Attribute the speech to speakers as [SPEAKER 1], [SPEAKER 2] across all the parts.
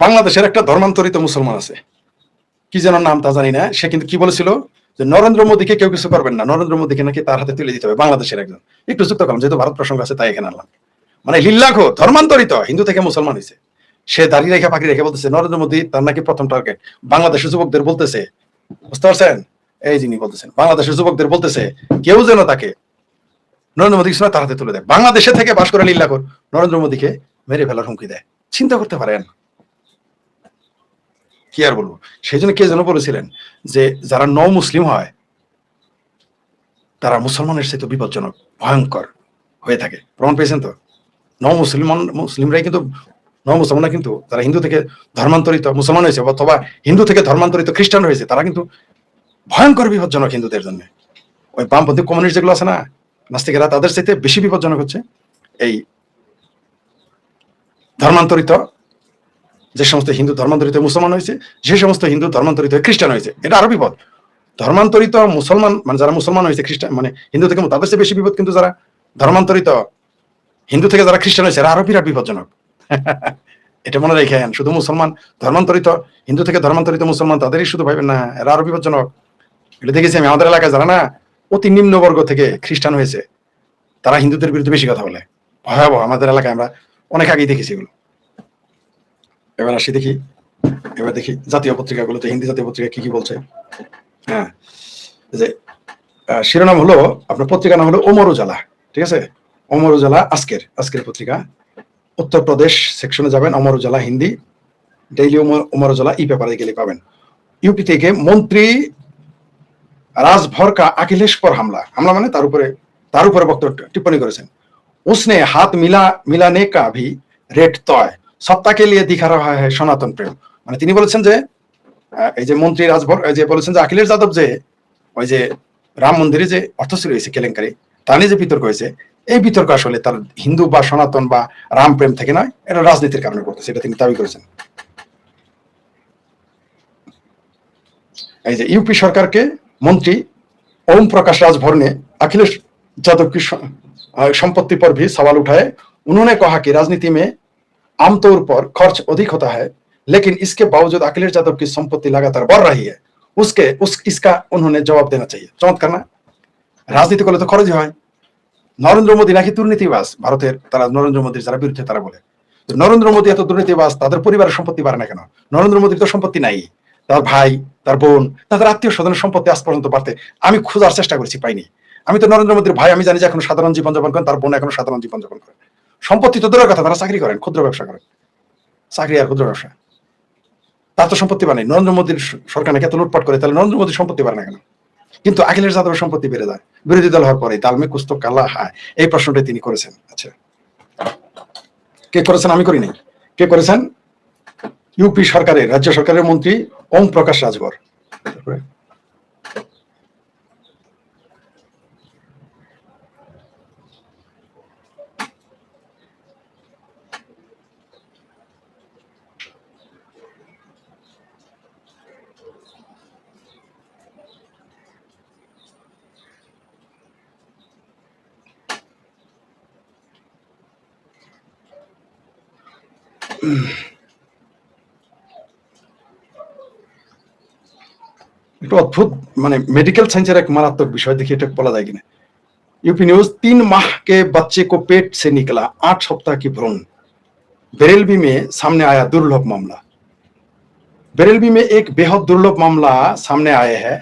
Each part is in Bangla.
[SPEAKER 1] বাংলাদেশের একটা ধর্মান্তরিত মুসলমান আছে, কি যেন নাম তা জানি না, সে কিন্তু কি বলেছিল যে নরেন্দ্র মোদীকে কেউ কিছু করবেন না, নরেন্দ্র মোদীকে নাকি তার হাতে তুলে দিতে হবে। বাংলাদেশের একজন, একটু যুক্ত করলাম যেহেতু ভারত প্রসঙ্গ আছে তাই এখানে আনলাম। মানে লিল্লাখো ধর্মান্তরিত হিন্দু থেকে মুসলমান হয়েছে, সে দাঁড়িয়ে রেখে পাখি রেখে বলতেছে নরেন্দ্র মোদী তার নাকি প্রথম টার্গেট। বাংলাদেশের যুবকদের বলতেছে, বুঝতে পারছেন, এই যিনি বলতেছেন বাংলাদেশের যুবকদের বলতেছে কেউ যেন তাকে নরেন্দ্র মোদী তার হাতে তুলে দেয়। বাংলাদেশে থেকে বাস করে লিল্লাখোর নরেন্দ্র মোদীকে মেরে ফেলার হুমকি দেয়। চিন্তা করতে পারেন, কি আর বলবো। সেই জন্য কে যেন বলেছিলেন যে যারা মুসলিম হয় তারা মুসলমানের সাথে বিপজ্জনক ভয়ঙ্কর হয়ে থাকে। প্রমাণ পেয়েছেন তো, মুসলিমরাই কিন্তু মুসলমানরা কিন্তু যারা হিন্দু থেকে ধর্মান্তরিত মুসলমান হয়েছে অথবা হিন্দু থেকে ধর্মান্তরিত খ্রিস্টান হয়েছে তারা কিন্তু ভয়ঙ্কর বিপজ্জনক হিন্দুদের জন্য। ওই বামপন্থী কমিউনিস্ট যেগুলো আছে না নাস্তিকেরা, তাদের চাইতে বেশি বিপজ্জনক হচ্ছে এই ধর্মান্তরিত, যে সমস্ত হিন্দু ধর্মান্তরিত মুসলমান হয়েছে, যে সমস্ত হিন্দু ধর্মান্তরিত খ্রিস্টান হয়েছে, এটা আরো বিপদ। ধর্মান্তরিত মুসলমান মানে যারা মুসলমান হয়েছে খ্রিস্টান মানে হিন্দু থেকে, তাদের চেয়ে বেশি বিপদ কিন্তু যারা ধর্মান্তরিত হিন্দু থেকে যারা খ্রিস্টান হয়েছে, এরা আরো বিরাট বিপজ্জনক। এটা মনে রেখেন, শুধু মুসলমান ধর্মান্তরিত হিন্দু থেকে ধর্মান্তরিত মুসলমান তাদেরই শুধু ভাবেন না, এরা আরো বিপজ্জনক। এটা দেখেছি আমি আমাদের এলাকায় যারা না অতি নিম্নবর্গ থেকে খ্রিস্টান হয়েছে তারা হিন্দুদের বিরুদ্ধে বেশি কথা বলে, ভয়াবহ। আমাদের এলাকায় আমরা অনেক আগেই দেখেছি এগুলো। এবার আসি দেখি, এবার দেখি জাতীয় পত্রিকাগুলোতে হিন্দি জাতীয় পত্রিকা কি কি বলছে। হ্যাঁ, যে শিরোনাম হলো আপনার পত্রিকার নাম হলো অমর উজালা, ঠিক আছে, অমর উজালা আজকের পত্রিকা। উত্তরপ্রদেশ সেকশনে যাবেন, অমর উজালা হিন্দি, ডেইলি অমর উজালা ই পেপারে গেলে পাবেন। यूपी থেকে মন্ত্রী রাজভর কা अखिलेश पर हमला মানে তার উপরে বক্তব্য টিপ্পणी করেছেন। उसने हाथ मिलाने का भी रेट तय, सत्ता के लिए दिखा रहा है सनातन प्रेम। মানে তিনি বলেছেন যে এই যে মন্ত্রী রাজভর যে বলেছেন যে अखिलेश যাদব যে ওই যে রাম মন্দিরে যে অর্থ চুরি হয়েছে কেলেঙ্কারি, তা নিয়ে যে বিতর্ক হয়েছে, এই বিতর্ক আসলে তার হিন্দু বা সনাতন বা রাম প্রেম থেকে নয়, এটা রাজনীতির কারণে করতেছে, এটা তিনি দাবি করেছেন। এই যে यूपी सरकार के मंत्री ओम प्रकाश राजभर ने अखिलेश यादव की संपत्ति पर भी सवाल उठाए। उन्होंने कहा कि राजनीति में आमतौर पर खर्च अधिक होता है, लेकिन इसके बावजूद अखिलेश यादव की संपत्ति लगातार बढ़ रही है, इसका उन्होंने जवाब देना चाहिए। चमत्कार ना, রাজনীতি করলে তো খরচই হয়। নরেন্দ্র মোদী নাকি দুর্নীতিবাজ, ভারতের তারা নরেন্দ্র মোদীর যারা বিরুদ্ধে তারা বলে নরেন্দ্র মোদী এত দুর্নীতিবাজ, তাদের পরিবারের সম্পত্তি বাড়ে না কেন? নরেন্দ্র মোদীর তো সম্পত্তি নাই, তার ভাই, তার বোন, তাদের আত্মীয় স্বজনের সম্পত্তি আজ পর্যন্ত বাড়তে আমি খোঁজার চেষ্টা করেছি, পাইনি। আমি তো নরেন্দ্র মোদীর ভাই, আমি জানি যে এখন সাধারণ জীবনযাপন করেন, তার বোন এখন সাধারণ জীবনযাপন করেন। সম্পত্তি তো দূরের কথা, তারা চাকরি করেন, ক্ষুদ্র ব্যবসা করেন, চাকরি আর ক্ষুদ্র ব্যবসা, তার তো সম্পত্তি বাড়ে। নরেন্দ্র মোদীর সরকার নাকি এত লুটপাট করে, তাহলে নরেন্দ্র মোদীর সম্পত্তি বাড়ে না কেন? কিন্তু अखिलेश যাদবের সম্পত্তি বেড়ে যায় বিরোধী দল হওয়ার পরে। তালমে কুছ তো কালা হয়, এই প্রশ্নটাই তিনি করেছেন। আচ্ছা, কে করেছেন? আমি করি নাই। কে করেছেন? यूपी সরকারের, রাজ্য সরকারের মন্ত্রী ওম প্রকাশ রাজভর। একটু অদ্ভুত, মানে মেডিকেল সায়েন্সের এক মারাত্মক বিষয়, দেখি এটা বলা যায় কিনা। यूपी न्यूज, 3 माह के बच्चे को पेट से निकला 8 सप्ताह की भ्रूण। बरेलवी में सामने आया दुर्लभ मामला। बरेलवी में एक बेहद दुर्लभ मामला सामने आया है।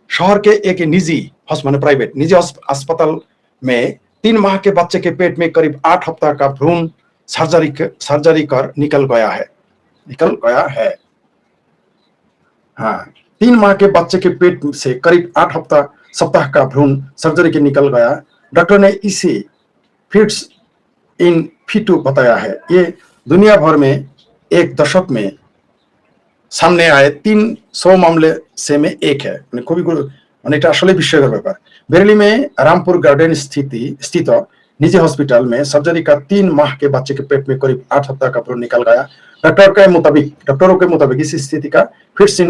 [SPEAKER 1] शहर के एक निजी माने प्राइवेट निजी अस्पताल में 3 माह के बच्चे के पेट में करीब 8 हफ्ता का भ्रूण सर्जरी कर निकल गया है। हाँ, 3 माह के बच्चे के पेट से करीब 8 सप्ताह का भ्रूण सर्जरी के निकल गया। डॉक्टर ने इसे फिट्स इन फिटू बताया है। ये दुनिया भर में एक दशक में सामने आए 300 मामले से में एक है। এটা আসলে বিস্ময়কর ব্যাপার। बरेली में रामपुर गार्डन स्थित निजी हॉस्पिटल में सर्जरी का 3 माह के बच्चे के पेट में करीब 8 हफ्ता का भ्रूण निकल गया। डॉक्टरों के मुताबिक इस स्थिति का फिट्स इन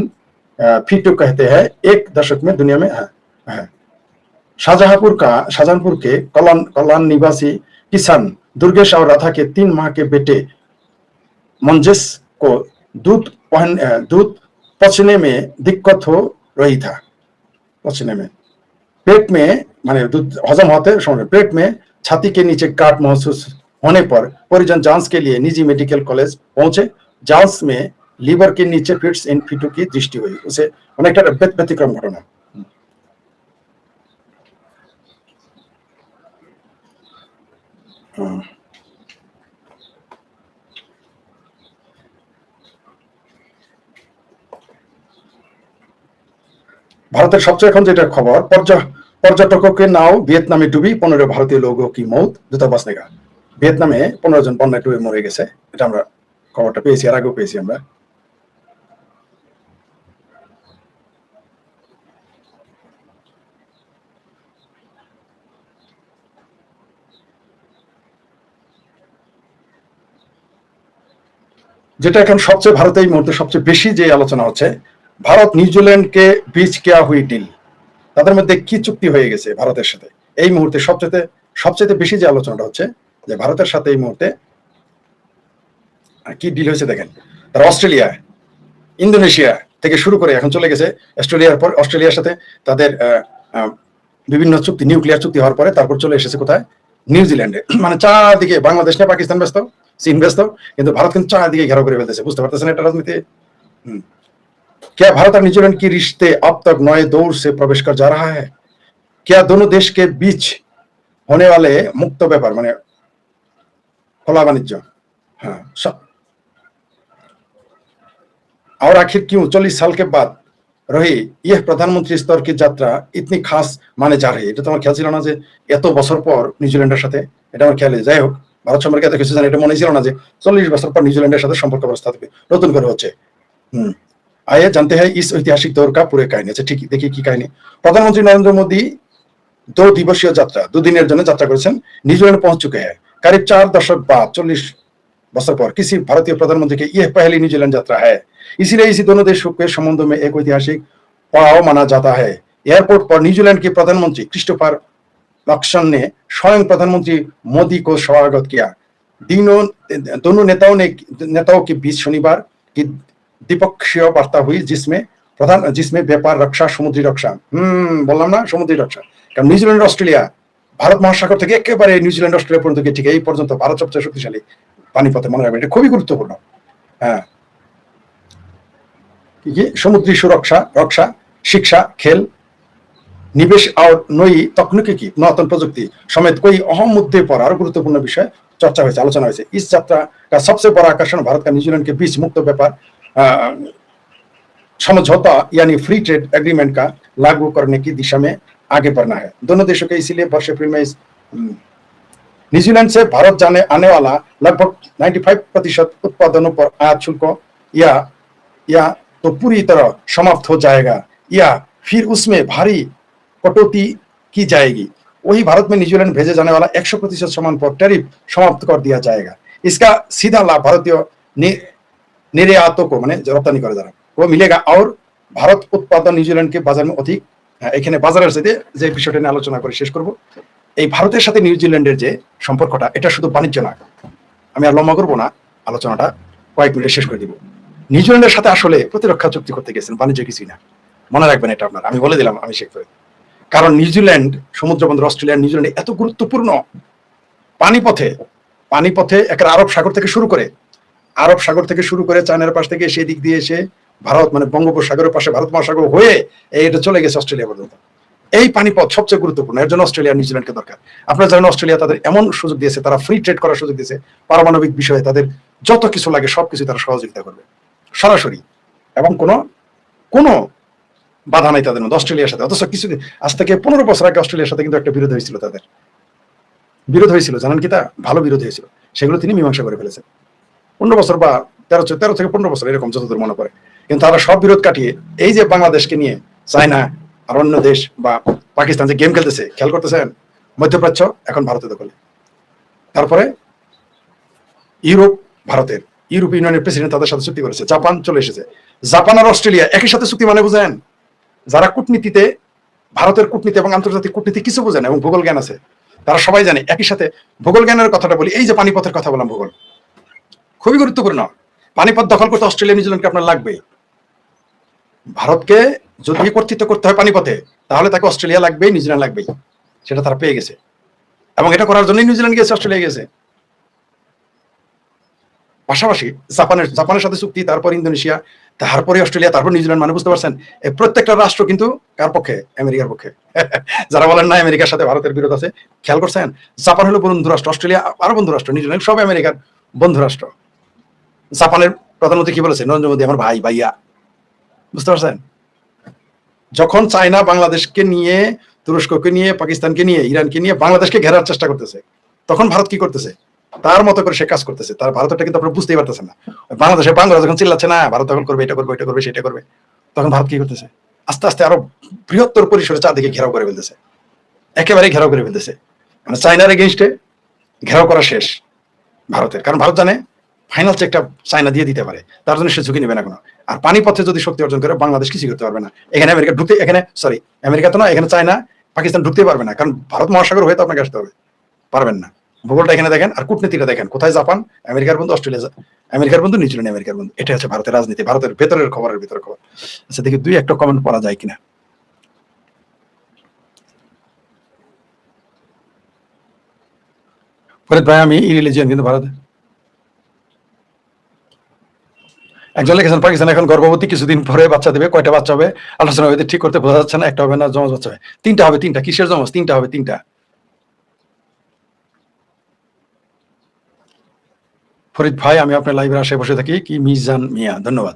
[SPEAKER 1] फिटू कहते हैं, एक दशक में दुनिया में है। शाहजहांपुर के कल्याण निवासी किसान दुर्गेश और राधा के 3 माह के बेटे मंजेश को दूध पचने में दिक्कत हो रही था। पचने में पेट में माने दूध हजम होते समय पेट में छाती के नीचे काट महसूस होने पर परिजन जांच के लिए निजी मेडिकल कॉलेज पहुंचे। जांच में लीवर के नीचे फिट्स इन फिटू की दृष्टि हुई। उसे अनेकटा व्यतिक्रम घटना। ভারতের সবচেয়ে এখন যেটা খবর, पर्यटकों के नाव ভিয়েতনামে ডুবি 15 भारतीय लोगों की मौत, दूतावास ने कहा। ভিয়েতনামে 15 জন বন্যায় ডুবে মরে গেছে। এটা আমরা খবরটা পেয়েছি, আর আগেও পেয়েছি আমরা। যেটা এখন সবচেয়ে ভারতে এই মুহূর্তে সবচেয়ে বেশি যে আলোচনা হচ্ছে, ভারত নিউজিল্যান্ডকে बीच क्या हुई डील, তাদের মধ্যে কি চুক্তি হয়ে গেছে ভারতের সাথে। এই মুহূর্তে সবচেয়ে বেশি যে আলোচনাটা হচ্ছে যে ভারতের সাথে এই মুহূর্তে কি ডিল হয়েছে দেখেন। তারা অস্ট্রেলিয়া, ইন্দোনেশিয়া থেকে শুরু করে এখন চলে গেছে অস্ট্রেলিয়ার পর, অস্ট্রেলিয়ার সাথে তাদের বিভিন্ন চুক্তি, নিউক্লিয়ার চুক্তি হওয়ার পরে তারপর চলে এসেছে কোথায়, নিউজিল্যান্ডে। মানে চারদিকে বাংলাদেশ নিয়ে পাকিস্তান ব্যস্ত, চীন ব্যস্ত, কিন্তু ভারত কিন্তু চারদিকে ঘেরাও করে ফেলতেছে। বুঝতে পারতেছেন এটা রাজনীতি। क्या भारत और न्यूजीलैंड की रिश्ते अब तक नए दौर से प्रवेश कर जा रहा है? क्या दोनों देश के बीच होने वाले मुक्त व्यापार माने खुला वाणिज्य, हाँ, और आखिर क्यों 40 साल के बाद रही यह प्रधानमंत्री स्तर की यात्रा इतनी खास माने जा रही है? এটা তো আমার খেয়াল ছিল না যে এত বছর পর নিউজিল্যান্ডের সাথে, এটা আমার খেয়ালে। যাই হোক, ভারত সম্পর্কে এত কিছু জানি এটা মনে ছিল না যে 40 বছর পর নিউজিল্যান্ডের সাথে সম্পর্ক ব্যবস্থা নতুন করে হচ্ছে। आइए जानते हैं इस ऐतिहासिक दौर का पूरे कहानी। अच्छा ठीक, देखिए की कहानी। प्रधानमंत्री नरेंद्र मोदी 2 दिवसीय यात्रा, 2 दिनेर जন্য যাত্রা করেছেন, নিউজিল্যান্ড पहुंच चुके हैं। करीब 4 दशक बाद 40 बरस पर किसी भारतीय प्रधानमंत्री की यह पहली न्यूजीलैंड यात्रा है। इसीलिए इसी दोनों देशों के संबंधों में एक ऐतिहासिक पड़ाव माना जाता है। एयरपोर्ट पर न्यूजीलैंड के प्रधानमंत्री क्रिस्टोफर लक्सन ने स्वयं प्रधानमंत्री मोदी को स्वागत किया। दोनों नेताओं के बीच शनिवार की द्विपक्षीय वार्ता हुई, जिसमें व्यापार, रक्षा, समुद्री रक्षा, বললাম না সমুদ্রী রক্ষা। কারণ নিউজিল্যান্ড অস্ট্রেলিয়া ভারত মহাসাগর থেকে একেবারে নিউজিল্যান্ড অস্ট্রেলিয়া পর্যন্ত, ঠিক এই পর্যন্ত ভারত সবচেয়ে শক্তিশালী পানিপথে, মনে রাখবেন, এটা খুবই গুরুত্বপূর্ণ। হ্যাঁ, কি समुद्री सुरक्षा, रक्षा, शिक्षा, खेल, निवेश और नई तकनीकी की नूतन प्रजुक्ति समेत कोई अहम मुद्दे पर और गुरुत्वपूर्ण विषय चर्चा हुई, आलोचना हुई। इस यात्रा का सबसे बड़ा आकर्षण भारत का न्यूजीलैंड के बीच मुक्त व्यापार समझौता यानी फ्री ट्रेड एग्रीमेंट का लागू करने की दिशा में आगे बढ़ना है। दोनों देशों के इसीलिए वर्ष अप्रैल में न्यूजीलैंड से भारत आने वाला लगभग 95% उत्पादनों पर आयात शुल्क या तो पूरी तरह समाप्त हो जाएगा या फिर उसमें भारी कटौती की जाएगी। वही भारत में न्यूजीलैंड भेजे जाने वाला 100% सामान पर टैरिफ समाप्त कर दिया जाएगा। इसका सीधा लाभ भारतीय निर्यातों को, माने रप्तानी करे যারা, वो मिलेगा और भारत उत्पादन न्यूजीलैंड के बाजार में अधिक। এখানে বাজারের সাথে যে বিষয়টা নিয়ে আলোচনা করে শেষ করব, এই ভারতের সাথে নিউজিল্যান্ডের যে সম্পর্কটা, এটা শুধু বাণিজ্য না। আমি আর লম্বা করবো না, আলোচনাটা কয়েক মিনিটে শেষ করে দিব। নিউজিল্যান্ডের সাথে আসলে প্রতিরক্ষা চুক্তি করতে গেছেন, বাণিজ্য কিছুই না, মনে রাখবেন এটা আপনার। আমি বলে দিলাম, আমি শেষ করে। কারণ নিউজিল্যান্ড সমুদ্র বন্দর অস্ট্রেলিয়া নিউজিল্যান্ড এত গুরুত্বপূর্ণ, পানিপথে একটা আরব সাগর থেকে শুরু করে চায়নার পাশ থেকে সেই দিক দিয়ে এসে ভারত, মানে বঙ্গোপসাগরের পাশে ভারত মহাসাগর হয়ে এটা চলে গেছে অস্ট্রেলিয়া পর্যন্ত। এই পানিপথ সবচেয়ে গুরুত্বপূর্ণ, এর জন্য অস্ট্রেলিয়া নিউজিল্যান্ডকে দরকার। আপনারা জানেন অস্ট্রেলিয়া তাদের এমন সুযোগ দিয়েছে, তারা ফ্রি ট্রেড করার সুযোগ দিয়েছে, পারমাণবিক বিষয়ে তাদের যত কিছু লাগে সবকিছু তারা সহযোগিতা করবে সরাসরি, এবং কোনো বাধা নাই তাদের মধ্যে অস্ট্রেলিয়ার সাথে। অথচ কিছু আজ থেকে 15 বছর আগে অস্ট্রেলিয়ার সাথে কিন্তু একটা বিরোধ হয়েছিল, তাদের বিরোধ হয়েছিল, জানেন কি? তা ভালো বিরোধ হয়েছিল, সেগুলো তিনি মীমাংসা করে ফেলেছেন। 15 বছর বা 13 থেকে 15 বছর এরকম যতদূর মনে পড়ে। কিন্তু তারা সব বিরোধ কাটিয়ে এই যে বাংলাদেশকে নিয়ে চায়না আর অন্য দেশ বা পাকিস্তান যে গেম খেলতেছে, খেয়াল করতেছেন, মধ্যপ্রাচ্য এখন ভারতের দখলে। তারপরে ভারতের ইউরোপ ইউনিয়নের প্রেসিডেন্ট তাদের সাথে চুক্তি করেছে, জাপান চলে এসেছে। জাপান আর অস্ট্রেলিয়া একই সাথে চুক্তি, মানে বুঝেন? যারা কূটনীতিতে, ভারতের কূটনীতি এবং আন্তর্জাতিক কূটনীতি কিছু বোঝেন এবং ভূগোল জ্ঞান আছে, তারা সবাই জানে একই সাথে। ভূগোল জ্ঞানের কথাটা বলি, এই যে পানিপথের কথা বললাম, ভূগোল খুবই গুরুত্বপূর্ণ। পানিপথ দখল করতে অস্ট্রেলিয়া নিউজিল্যান্ডকে আপনার লাগবে। ভারতকে যদি কর্তৃত্ব করতে হয় পানিপথে, তাহলে তাকে অস্ট্রেলিয়া লাগবেই, নিউজিল্যান্ড লাগবেই। সেটা তারা পেয়ে গেছে, এবং এটা করার জন্যই নিউজিল্যান্ড গেছে, অস্ট্রেলিয়া গেছে। পাশাপাশি জাপানের সাথে চুক্তি, তারপর ইন্দোনেশিয়া, তারপরে অস্ট্রেলিয়া, তারপর নিউজিল্যান্ড। মানে বুঝতে পারছেন, এই প্রত্যেকটা রাষ্ট্র কিন্তু কার পক্ষে? আমেরিকার পক্ষে। যারা বলেন না আমেরিকার সাথে ভারতের বিরোধ আছে, খেয়াল করছেন, জাপান হলো বন্ধু রাষ্ট্র, অস্ট্রেলিয়া আরো বন্ধু রাষ্ট্র, নিউজিল্যান্ড সব আমেরিকার বন্ধু রাষ্ট্র। জাপানের প্রধানমন্ত্রী কি বলেছে? নরেন্দ্র মোদী আমার ভাই, ভাইয়া। বুঝতে পারছেন? যখন চায়না বাংলাদেশকে নিয়ে, তুরস্ককে নিয়ে, পাকিস্তানকে নিয়ে, ইরানকে নিয়ে বাংলাদেশকে ঘেরার চেষ্টা করতেছে, তখন ভারত কি করতেছে? তার মতো করে সে কাজ করতেছে। তার ভারতটা কিন্তু আপনারা বুঝতেই পারতেছেন না। বাংলাদেশের বাংলা যখন চিল্লাচ্ছে না ভারত দখল করবে, এটা করবে, এটা করবে, সেটা করবে, তখন ভারত কি করতেছে? আস্তে আস্তে আরো বৃহত্তর পরিসরে চারদিকে ঘেরাও করে ফেলতেছে, একেবারে ঘেরাও করে ফেলতেছে। মানে চায়নার এগেইনস্টে ঘেরাও করা শেষ ভারতের। কারণ ভারত জানে ফাইনাল চেকটা চায়না দিয়ে দিতে পারে, তার জন্য সে ঝুঁকি নেবে না কোনো। আর পানিপথে যদি শক্তি অর্জন করে, বাংলাদেশ কিছু করতে পারবে না। এখানে আমেরিকা ঢুকতে, আমেরিকা তো না, এখানে চায়না পাকিস্তান ঢুকতে পারবে না, কারণ ভারত মহাসাগর হয়ে তো আপনাকে আসতে হবে, পারবেন না। ভূগোলটা এখানে দেখেন, আর কূটনীতিটা দেখেন, কোথায় জাপান আমেরিকার বন্ধু, অস্ট্রেলিয়া আমেরিকার বন্ধু, নিউজিল্যান্ড আমেরিকার বন্ধু। এটা হচ্ছে ভারতের রাজনীতি, ভারতের ভেতরের খবরের ভিতরের খবর। আচ্ছা দেখি দুই একটা কমেন্ট পড়া যায় কিনা। ফরিদ ভাই, আমি ইরিলিজিয়ান, কিন্তু ভারত। একজন লিখেছেন পাকিস্তান এখন গর্ভবতী, কিছুদিন পরে বাচ্চা দেবে। কয়টা বাচ্চা হবে আলোচনা হয়েছে, ঠিক করতে বোঝা যাচ্ছে না। একটা হবে না, জমজ বাচ্চা হবে? তিনটা হবে। তিনটা কিসের জমজ? তিনটা হবে, তিনটা। ফরিদ ভাই, আমি আপনার লাইভের আশে বসে থাকি। কি মিজান মিয়া, ধন্যবাদ।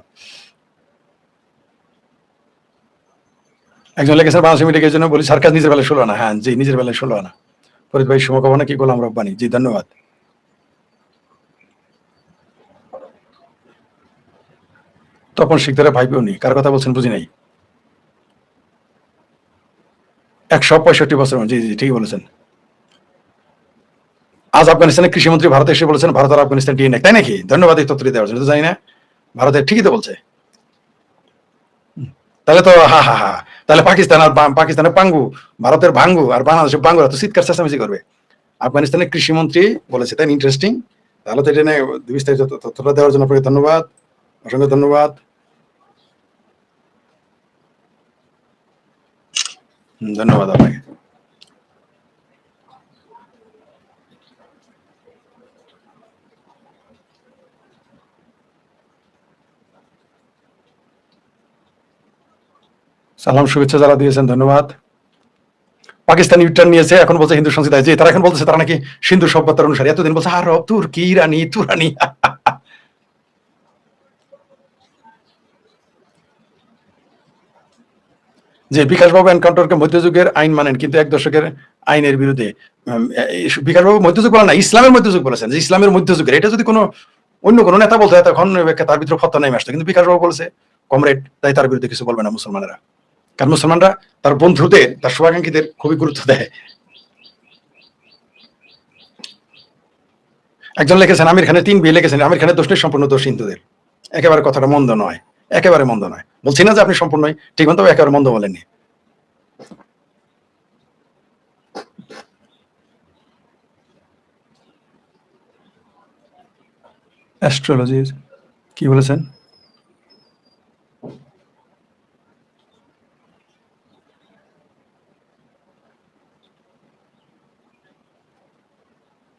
[SPEAKER 1] একজন লিখেছেন বাংলাদেশ মিডিয়ার জন্য বলি, সরকার নিজের বেলায় 16 আনা। হ্যাঁ জি, নিজের বেলায় 16 আনা। ফরিদ ভাই, শুভকামনা। কি গোলাম রব্বানি, জি ধন্যবাদ। তপন শিকদারের ভাইপো উনি, কার কথা বলছেন বুঝি নাই। 165 বছর, জি জি ঠিকই বলেছেন। আজ আফগানিস্তানের কৃষিমন্ত্রী ভারতে এসে বলেছেন ভারত আর আফগানিস্তান ডিএনএ, তাই নাকি? ধন্যবাদ এই তথ্যটি দেওয়ার জন্য। তো জানি না, ভারতের ঠিকই তো বলছে। তাহলে তো হা হা হা, তাহলে পাকিস্তান আর পাকিস্তানের পাঙ্গু, ভারতের ভাঙ্গু, আর বাংলাদেশের বাঙ্গুরা তো চিৎকার চেঁচামেচি করবে। আফগানিস্তানের কৃষিমন্ত্রী বলেছে, তাই ইন্টারেস্টিং। তাহলে তো এটা নিয়ে বিস্তারিত তথ্যটা দেওয়ার জন্য আপনাকে ধন্যবাদ, অসংখ্য ধন্যবাদ। ধন্যবাদ আপনাকে। সালাম শুভেচ্ছা যারা দিয়েছেন, ধন্যবাদ। পাকিস্তান ইউটার্ন নিয়েছে, এখন বলছে হিন্দু সংস্কৃতি। যে তারা এখন বলতেছে তারা নাকি সিন্ধু সভ্যতার অনুসারী। এতদিন বলছে আরব, তুর্কি, ইরানি, তুরানি। যে বিকাশবাবু এনকাউন্টারকে মধ্যযুগের আইন মানেন, কিন্তু 1 দশকের আইনের বিরুদ্ধে। বিকাশবাবু মধ্যযুগ বলেন না, ইসলামের মধ্যযুগ বলেছেন, যে ইসলামের মধ্যযুগের। এটা যদি কোনো অন্য কোনো নেতা বলতে হয়, তখন তার ভিতরে ফতোয়া নেমে আসতো। কিন্তু বিকাশবাবু বলেছে কমরেড, তাই তার বিরুদ্ধে কিছু বলবে না মুসলমানেরা। কারণ মুসলমানরা তার বন্ধুদের, তার শুভাকাঙ্ক্ষীদের খুবই গুরুত্ব দেয়। একজন লিখেছেন আমির খানের 3 বিয়ে লিখেছেন, আমির খানের দোষ নেই, সম্পূর্ণ দোষ হিন্দুদের। একেবারে কথাটা মন্দ নয়, একেবারে মন্দ নয়। বলছি না যে আপনি সম্পূর্ণই ঠিক মতো, একেবারে মন্দ বলেননি। অ্যাস্ট্রোলজি কি বলেছেন?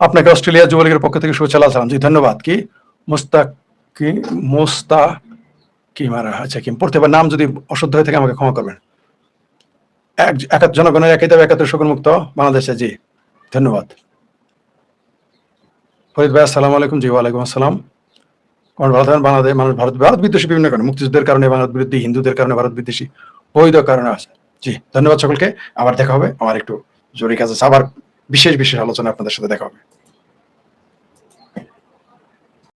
[SPEAKER 1] আপনাকে অস্ট্রেলিয়া যুবলীগের পক্ষ থেকে শুভেচ্ছা সালাম, জি ধন্যবাদ। কি মোস্তা কি মারা, আচ্ছা কি পড়তে পারে, নাম যদি অশুদ্ধ হয়ে থাকে আমাকে ক্ষমা করবেন। জনগণের একই দাবি, 71 শকুন মুক্ত বাংলাদেশে, জি ধন্যবাদ। ফরিদ ভাই আসসালামু আলাইকুম। জি ওয়ালাইকুম আসসালাম। কারণ ভালো থাকেন। বাংলাদেশ মানুষ ভারত বিদ্বেষী বিভিন্ন কারণে, মুক্তিযুদ্ধের কারণে ভারত বিরোধী, হিন্দুদের কারণে ভারত বিদ্বেষী, বৈধ কারণে আছে। জি ধন্যবাদ সকলকে। আবার দেখা হবে, আমার একটু জরুরি কাজ আছে। আবার বিশেষ আলোচনা আপনাদের সাথে দেখা হবে।